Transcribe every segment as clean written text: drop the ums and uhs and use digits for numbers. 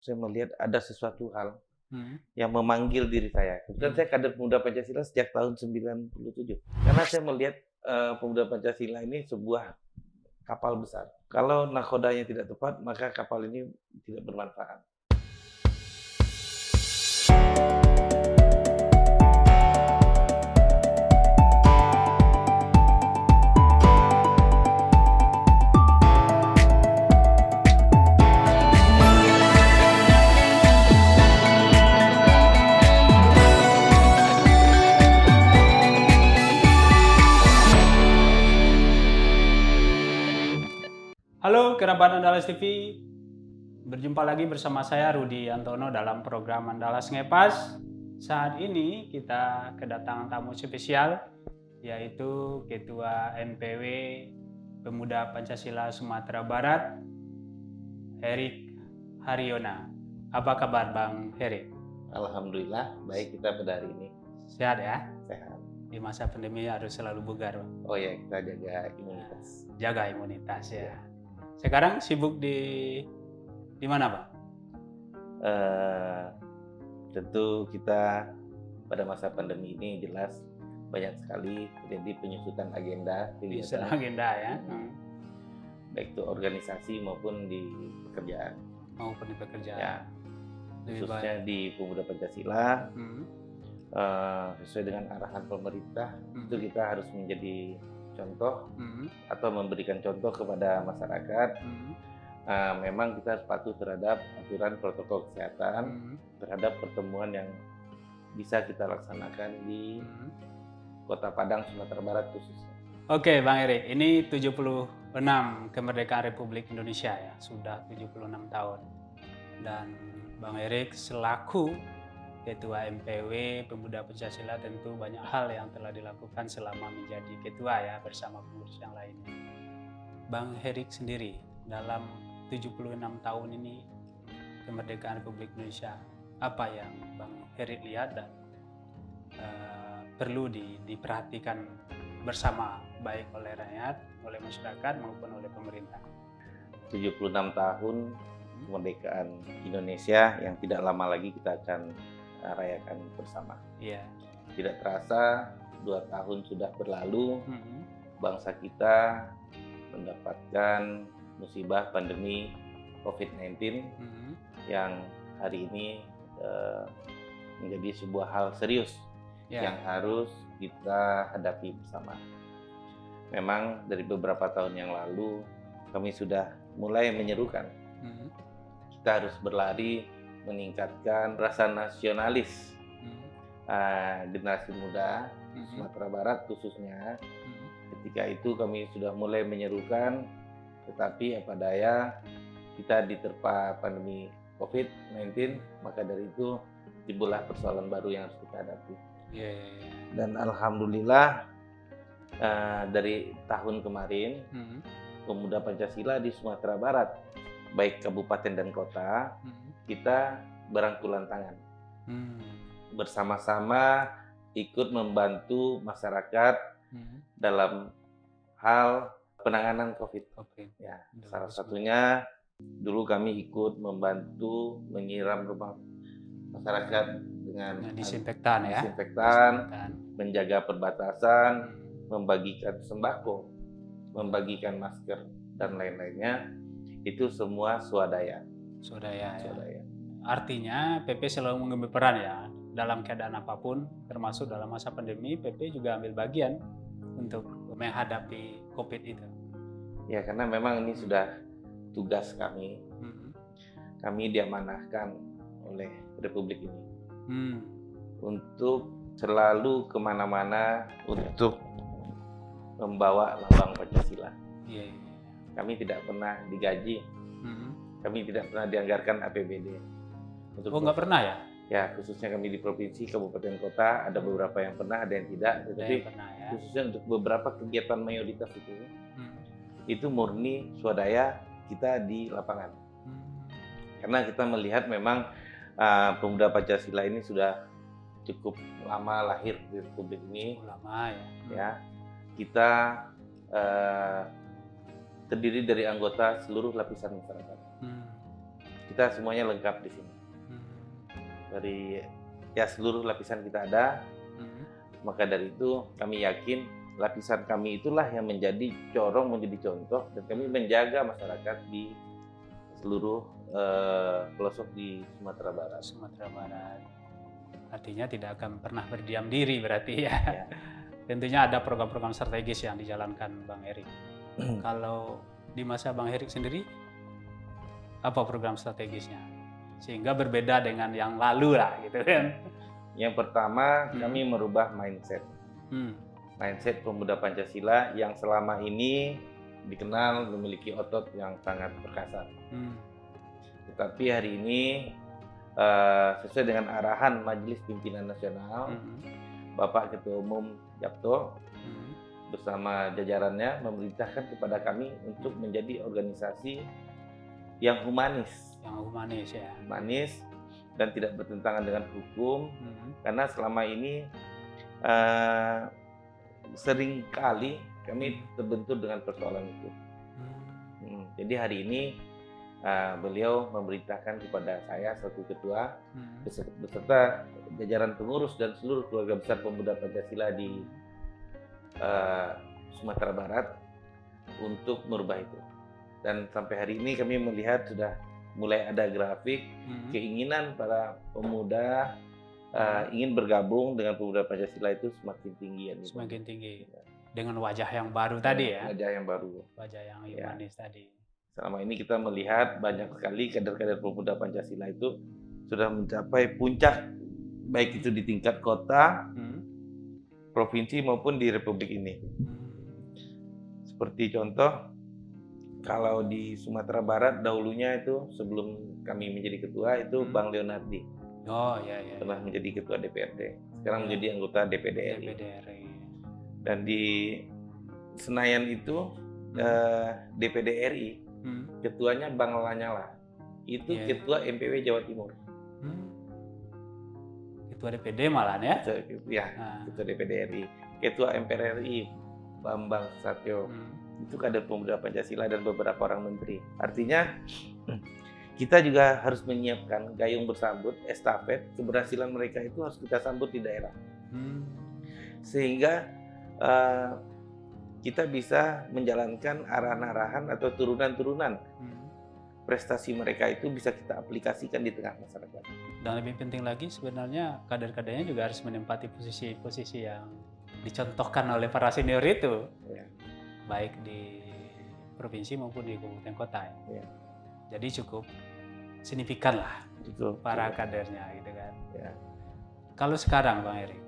saya melihat ada sesuatu hal Hmm. yang memanggil diri saya. Kebetulan saya kader Pemuda Pancasila sejak tahun 97. Karena saya melihat Pemuda Pancasila ini sebuah kapal besar. Kalau nakodanya tidak tepat, maka kapal ini tidak bermanfaat. Halo kerabat Andalas TV, berjumpa lagi bersama saya Rudi Antono dalam program Andalas Ngepas. Saat ini kita kedatangan tamu spesial, yaitu Ketua MPW Pemuda Pancasila Sumatera Barat, Herik Haryona. Apa kabar Bang Herik? Alhamdulillah, baik kita pada hari ini. Sehat ya? Sehat. Di masa pandemi harus selalu bugar, Bang. Oh ya, kita jaga imunitas. Jaga imunitas ya. Sekarang sibuk di mana, Bang? Tentu kita pada masa pandemi ini jelas banyak sekali terjadi penyusutan agenda Bisa kegiatan, agenda ya. baik itu organisasi maupun di pekerjaan. Maupun di pekerjaan. Ya, Lebih khususnya baik. di Pemuda Pancasila, Hmm. sesuai dengan arahan pemerintah, Hmm. itu kita harus menjadi contoh Hmm. atau memberikan contoh kepada masyarakat. Hmm. Memang kita harus patuh terhadap aturan protokol kesehatan, Hmm. terhadap pertemuan yang bisa kita laksanakan di Hmm. Kota Padang, Sumatera Barat khususnya. Oke, Bang Erik, ini 76 kemerdekaan Republik Indonesia ya, sudah 76 tahun. Dan Bang Erik selaku Ketua MPW Pemuda Pancasila tentu banyak hal yang telah dilakukan selama menjadi ketua ya bersama pengurus yang lainnya. Bang Erik sendiri dalam 76 tahun ini kemerdekaan Republik Indonesia, apa yang Bang Erik lihat dan perlu diperhatikan bersama baik oleh rakyat, oleh masyarakat maupun oleh pemerintah? 76 tahun kemerdekaan Indonesia yang tidak lama lagi kita akan rayakan bersama. Iya. Tidak terasa 2 tahun sudah berlalu, Hmm. bangsa kita mendapatkan musibah pandemi COVID-19 Hmm. yang hari ini menjadi sebuah hal serius Ya. yang harus kita hadapi bersama. Memang dari beberapa tahun yang lalu kami sudah mulai menyerukan Hmm. kita harus berlari meningkatkan rasa nasionalis generasi muda Sumatera Barat khususnya. Ketika itu kami sudah mulai menyerukan, tetapi apa daya kita diterpa pandemi COVID-19, maka dari itu timbullah persoalan baru yang harus kita hadapi. Dan alhamdulillah dari tahun kemarin Pemuda Pancasila di Sumatera Barat, baik kabupaten dan kota, kita berangkulan tangan. Bersama-sama ikut membantu masyarakat dalam hal penanganan COVID. Ya, salah satunya dulu kami ikut membantu menyiram rumah masyarakat dengan disinfektan ya. disinfektan, menjaga perbatasan, membagikan sembako, membagikan masker dan lain-lainnya. Itu semua swadaya. Swadaya. Artinya PP selalu mengambil peran ya dalam keadaan apapun, termasuk dalam masa pandemi. PP juga ambil bagian untuk menghadapi COVID itu. Ya, karena memang ini sudah tugas kami. Kami diamanahkan oleh Republik ini untuk selalu kemana-mana untuk membawa lambang Pancasila. Kami tidak pernah digaji, kami tidak pernah dianggarkan APBD. Nggak pernah ya? Ya, khususnya kami di provinsi, kabupaten, kota, ada beberapa yang pernah, ada yang tidak. Tetapi khususnya untuk beberapa kegiatan mayoritas itu murni swadaya kita di lapangan. Karena kita melihat memang Pemuda Pancasila ini sudah cukup lama lahir di Republik ini. Lama ya. Kita terdiri dari anggota seluruh lapisan masyarakat. kita semuanya lengkap di sini. Dari ya seluruh lapisan kita ada. Maka dari itu kami yakin lapisan kami itulah yang menjadi corong, menjadi contoh, dan kami menjaga masyarakat di seluruh pelosok di Sumatera Barat. Sumatera Barat. Artinya tidak akan pernah berdiam diri berarti ya. Ya. Tentunya ada program-program strategis yang dijalankan Bang Erik. Kalau di masa Bang Erik sendiri, apa program strategisnya? Sehingga berbeda dengan yang lalu lah gitu kan. Yang pertama kami merubah mindset. Mindset pemuda Pancasila yang selama ini dikenal memiliki otot yang sangat perkasa. Tetapi hari ini sesuai dengan arahan Majelis Pimpinan Nasional, Bapak Ketua Umum Japto bersama jajarannya memerintahkan kepada kami untuk menjadi organisasi yang humanis. Yang humanis ya. Humanis dan tidak bertentangan dengan hukum, karena selama ini sering kali kami terbentur dengan persoalan itu. Jadi hari ini beliau memerintahkan kepada saya selaku ketua beserta jajaran pengurus dan seluruh keluarga besar pemuda Pancasila di Sumatera Barat untuk merubah itu. Dan sampai hari ini kami melihat sudah mulai ada grafik keinginan para pemuda ingin bergabung dengan pemuda Pancasila itu semakin tinggi. Semakin tinggi. Dengan wajah yang baru tadi ya. Wajah yang baru. Wajah yang humanis tadi. Selama ini kita melihat banyak sekali kader-kader pemuda Pancasila itu sudah mencapai puncak, baik itu di tingkat kota, provinsi maupun di Republik ini. Seperti contoh, kalau di Sumatera Barat dahulunya itu sebelum kami menjadi ketua itu Bang Leonardi. Oh ya. Pernah menjadi ketua DPRD. Sekarang menjadi anggota DPD RI. Dan di Senayan itu DPD RI. Ketuanya Bang Lanyala, itu ketua MPW Jawa Timur. Ketua DPD malah ya? Ketua DPD RI. Ketua MPR RI Bambang Satyo, itu kader pemuda Pancasila dan beberapa orang menteri. Artinya kita juga harus menyiapkan gayung bersambut, estafet, keberhasilan mereka itu harus kita sambut di daerah. Sehingga kita bisa menjalankan arahan-arahan atau turunan-turunan prestasi mereka itu bisa kita aplikasikan di tengah masyarakat. Dan lebih penting lagi sebenarnya kader-kadernya juga harus menempati posisi-posisi yang dicontohkan oleh para senior itu, baik di provinsi maupun di kabupaten kota. Jadi cukup signifikan lah para kadernya gitu kan. Kalau sekarang Bang Erik,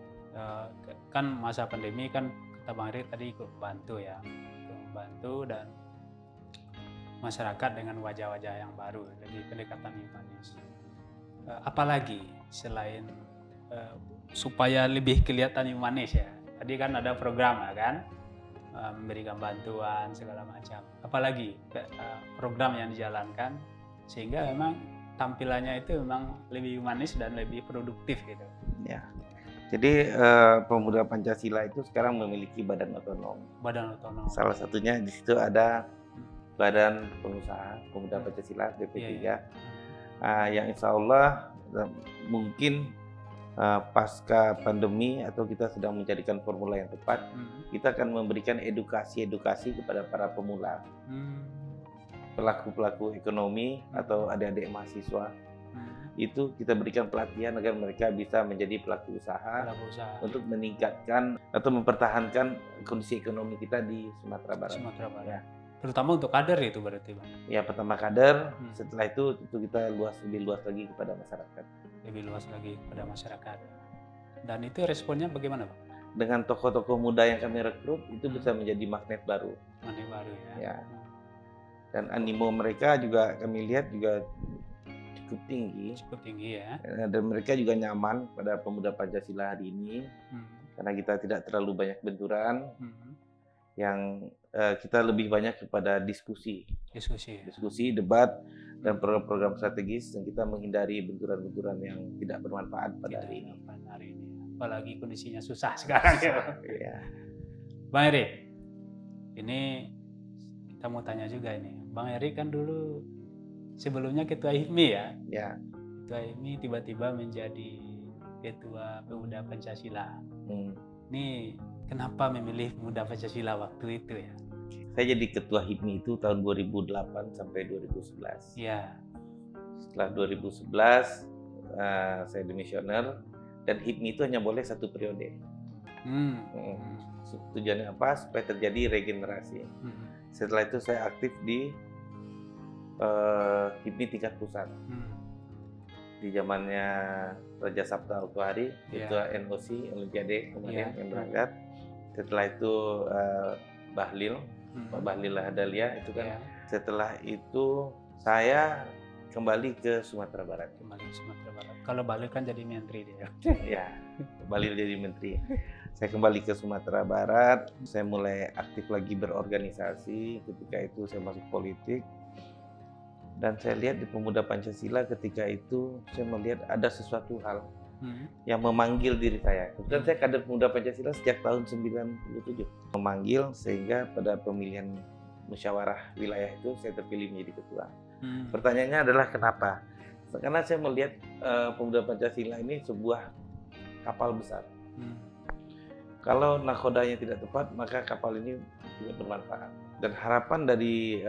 kan masa pandemi kan kata Bang Erik tadi ikut bantu dan masyarakat dengan wajah-wajah yang baru, lebih pendekatan humanis. Apalagi selain supaya lebih kelihatan humanis ya. Tadi kan ada program ya kan, memberikan bantuan segala macam. Apalagi program yang dijalankan sehingga memang tampilannya itu memang lebih humanis dan lebih produktif gitu. Ya. Jadi pemuda Pancasila itu sekarang memiliki badan otonom. Badan otonom. Salah satunya di situ ada Badan Pengusaha Pemuda Pancasila BP3. Yang insya Allah mungkin pasca pandemi atau kita sedang mencarikan formula yang tepat, kita akan memberikan edukasi kepada para pemula, pelaku-pelaku ekonomi atau adik-adik mahasiswa. Itu kita berikan pelatihan agar mereka bisa menjadi pelaku usaha untuk meningkatkan atau mempertahankan kondisi ekonomi kita di Sumatera Barat. Ya. Terutama untuk kader itu berarti Bang? Ya, pertama kader, setelah itu tentu kita lebih luas lagi kepada masyarakat. Lebih luas lagi kepada masyarakat. Dan itu responnya bagaimana Bang? Dengan tokoh-tokoh muda yang kami rekrut, itu bisa menjadi magnet baru. Magnet baru ya. Dan animo mereka juga kami lihat juga cukup tinggi ya. Dan mereka juga nyaman pada pemuda Pancasila hari ini karena kita tidak terlalu banyak benturan, yang kita lebih banyak kepada diskusi, debat dan program-program strategis, dan kita menghindari benturan-benturan yang tidak bermanfaat pada hari ini. Apalagi kondisinya susah sekarang ya. Bang Erik, ini kita mau tanya juga ini, Bang Erik kan dulu sebelumnya ketua HIPMI ya. Ya. Ketua HIPMI tiba-tiba menjadi ketua Pemuda Pancasila. Ini kenapa memilih Pemuda Pancasila waktu itu ya? Saya jadi ketua HIPMI itu tahun 2008 sampai 2011. Ya. Setelah 2011 saya demisioner dan HIPMI itu hanya boleh 1 periode. Tujuannya apa? Supaya terjadi regenerasi. Setelah itu saya aktif di HIPMI tingkat pusat. Di zamannya Raja Sabta Oktohari, ketua NOC Olimpiade kemarin yang berangkat. Setelah itu Bahlil, Pak Bahlil Lahadalia itu kan. Setelah itu saya kembali ke Sumatera Barat. Kalau Bahlil kan jadi menteri dia. Ya, Bahlil jadi menteri. Saya kembali ke Sumatera Barat. Saya mulai aktif lagi berorganisasi. Ketika itu saya masuk politik. Dan saya lihat di Pemuda Pancasila ketika itu saya melihat ada sesuatu hal yang memanggil diri saya. Kebetulan saya kader Pemuda Pancasila sejak tahun 97. Memanggil sehingga pada pemilihan musyawarah wilayah itu saya terpilih menjadi ketua. Pertanyaannya adalah kenapa? Karena saya melihat Pemuda Pancasila ini sebuah kapal besar. Kalau nakodanya tidak tepat, maka kapal ini tidak bermanfaat. Dan harapan dari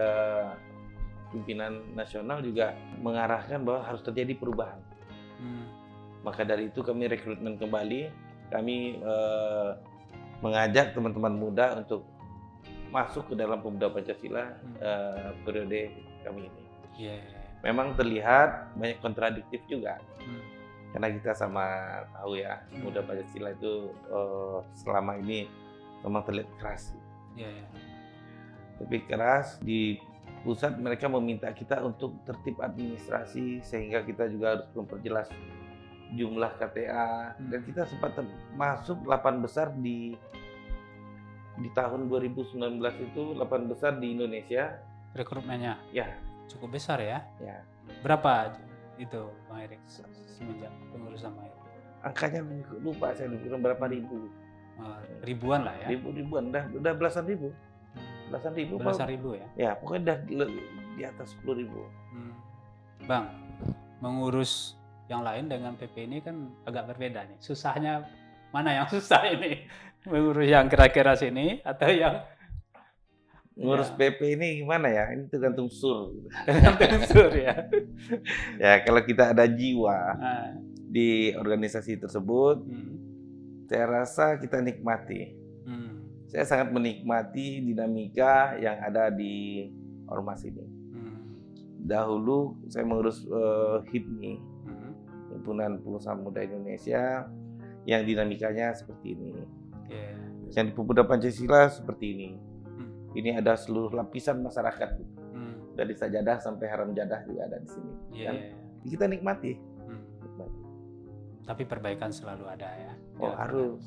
pimpinan nasional juga mengarahkan bahwa harus terjadi perubahan. Maka dari itu kami rekrutmen kembali, kami mengajak teman-teman muda untuk masuk ke dalam Pemuda Pancasila periode kami ini. Memang terlihat banyak kontradiktif juga, karena kita sama tahu ya, Pemuda Pancasila itu selama ini memang terlihat keras. Tapi keras di pusat mereka meminta kita untuk tertib administrasi sehingga kita juga harus memperjelas jumlah KTA dan kita sempat masuk 8 besar di tahun 2019 itu 8 besar di Indonesia rekrutmennya. Ya, cukup besar ya. Ya. Berapa itu Bang Erik semenjak pengurusan Bang Erik? Angkanya lupa saya berapa ribu. Ribuan lah ya. Ribuan udah belasan ribu. Belasan ribu ya? Ya, pokoknya udah di atas 10.000. Bang, mengurus yang lain dengan PP ini kan agak berbeda nih. Susahnya mana yang susah ini? Mengurus yang kira-kira sini atau yang ngurus PP ini gimana ya? Ini tergantung sur. Tergantung sur ya. Ya, kalau kita ada jiwa di organisasi tersebut, saya rasa kita nikmati. Saya sangat menikmati dinamika yang ada di ormas ini. Dahulu saya mengurus HIPMI, Himpunan Pengusaha Muda Indonesia, yang dinamikanya seperti ini. Yang di Pemuda Pancasila seperti ini. Ini ada seluruh lapisan masyarakat, dari sajadah sampai haram jadah juga ada di sini. Kita nikmati. Tapi perbaikan selalu ada ya. Harus.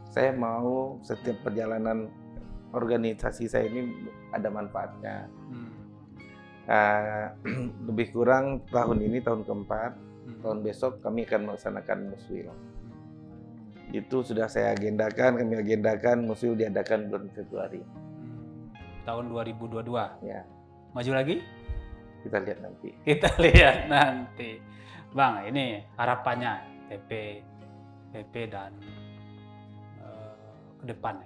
Saya mau setiap perjalanan organisasi saya ini ada manfaatnya. Lebih kurang tahun ini tahun keempat, tahun besok kami akan melaksanakan muswil. Itu sudah saya agendakan, kami agendakan muswil diadakan bulan Februari. Tahun 2022? Ya. Maju lagi? Kita lihat nanti. Bang, ini harapannya PP dan ke depan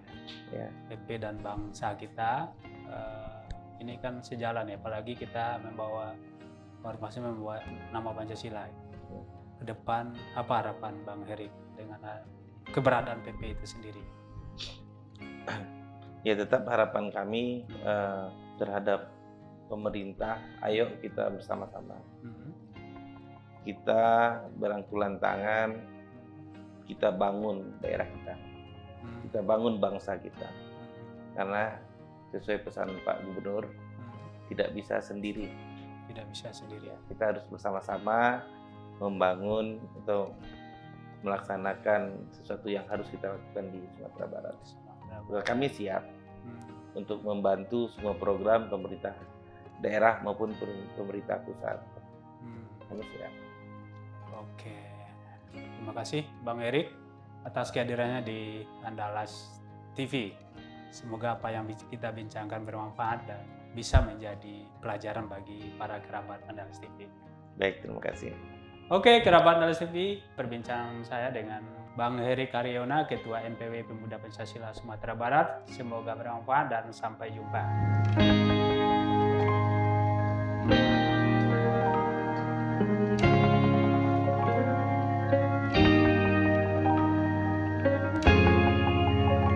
ya. PP dan bangsa kita ini kan sejalan ya, apalagi kita membawa nama Pancasila. Ke depan apa harapan Bang Erik dengan keberadaan PP itu sendiri? Ya, tetap harapan kami terhadap pemerintah, ayo kita bersama-sama. Kita berangkulan tangan, kita bangun daerah kita. Kita bangun bangsa kita. Karena sesuai pesan Pak Gubernur, tidak bisa sendiri. Kita harus bersama-sama membangun atau melaksanakan sesuatu yang harus kita lakukan di Sumatera Barat. Kami siap untuk membantu semua program pemerintah daerah maupun pemerintah pusat. Kami siap. Oke. Terima kasih Bang Erik atas kehadirannya di Andalas TV. Semoga apa yang kita bincangkan bermanfaat dan bisa menjadi pelajaran bagi para kerabat Andalas TV. Baik, terima kasih. Oke, kerabat Andalas TV, perbincangan saya dengan Bang Heri Karyona, Ketua MPW Pemuda Pancasila Sumatera Barat. Semoga bermanfaat dan sampai jumpa.